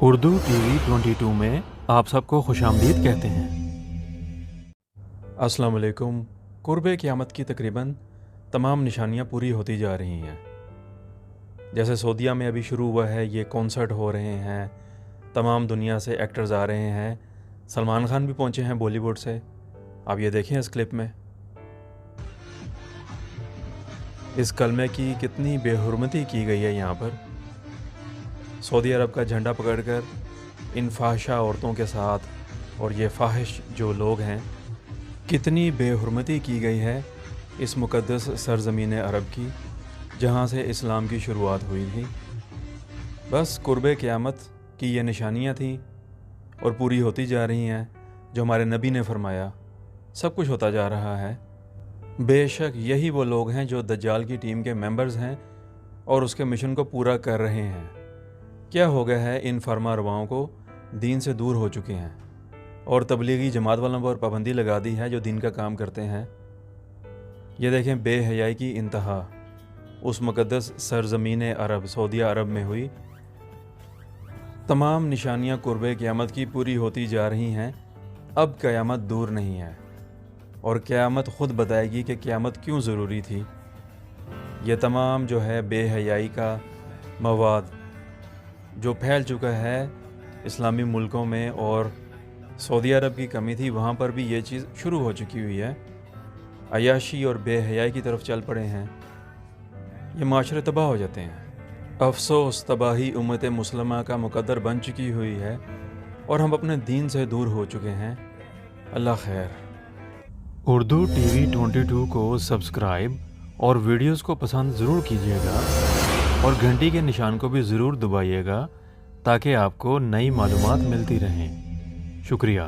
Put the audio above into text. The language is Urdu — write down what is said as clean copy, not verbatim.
اردو ٹی وی 22 میں آپ سب کو خوش آمدید کہتے ہیں۔ السلام علیکم۔ قرب قیامت کی تقریباً تمام نشانیاں پوری ہوتی جا رہی ہیں۔ جیسے سعودیہ میں ابھی شروع ہوا ہے، یہ کانسرٹ ہو رہے ہیں، تمام دنیا سے ایکٹرز آ رہے ہیں، سلمان خان بھی پہنچے ہیں بالی ووڈ سے۔ آپ یہ دیکھیں اس کلپ میں، اس کلمے کی کتنی بے حرمتی کی گئی ہے یہاں پر۔ سعودی عرب کا جھنڈا پکڑ کر ان فاحشہ عورتوں کے ساتھ، اور یہ فاحش جو لوگ ہیں، کتنی بے حرمتی کی گئی ہے اس مقدس سرزمین عرب کی، جہاں سے اسلام کی شروعات ہوئی تھی۔ بس قرب قیامت کی یہ نشانیاں تھیں اور پوری ہوتی جا رہی ہیں۔ جو ہمارے نبی نے فرمایا، سب کچھ ہوتا جا رہا ہے۔ بے شک یہی وہ لوگ ہیں جو دجال کی ٹیم کے ممبرز ہیں اور اس کے مشن کو پورا کر رہے ہیں۔ کیا ہو گیا ہے، ان فرما رواؤں کو دین سے دور ہو چکے ہیں اور تبلیغی جماعت والوں پر پابندی لگا دی ہے جو دین کا کام کرتے ہیں۔ یہ دیکھیں، بے حیائی کی انتہا اس مقدس سرزمین عرب سعودیہ عرب میں ہوئی۔ تمام نشانیاں قرب قیامت کی پوری ہوتی جا رہی ہیں۔ اب قیامت دور نہیں ہے، اور قیامت خود بتائے گی کہ قیامت کیوں ضروری تھی۔ یہ تمام جو ہے بے حیائی کا مواد جو پھیل چکا ہے اسلامی ملکوں میں، اور سعودی عرب کی کمی تھی، وہاں پر بھی یہ چیز شروع ہو چکی ہوئی ہے۔ عیاشی اور بے حیائی کی طرف چل پڑے ہیں، یہ معاشرے تباہ ہو جاتے ہیں۔ افسوس، تباہی امت مسلمہ کا مقدر بن چکی ہوئی ہے، اور ہم اپنے دین سے دور ہو چکے ہیں۔ اللہ خیر۔ اردو ٹی وی 22 کو سبسکرائب اور ویڈیوز کو پسند ضرور کیجیے گا، اور گھنٹی کے نشان کو بھی ضرور دبائیے گا تاکہ آپ کو نئی معلومات ملتی رہیں۔ شکریہ۔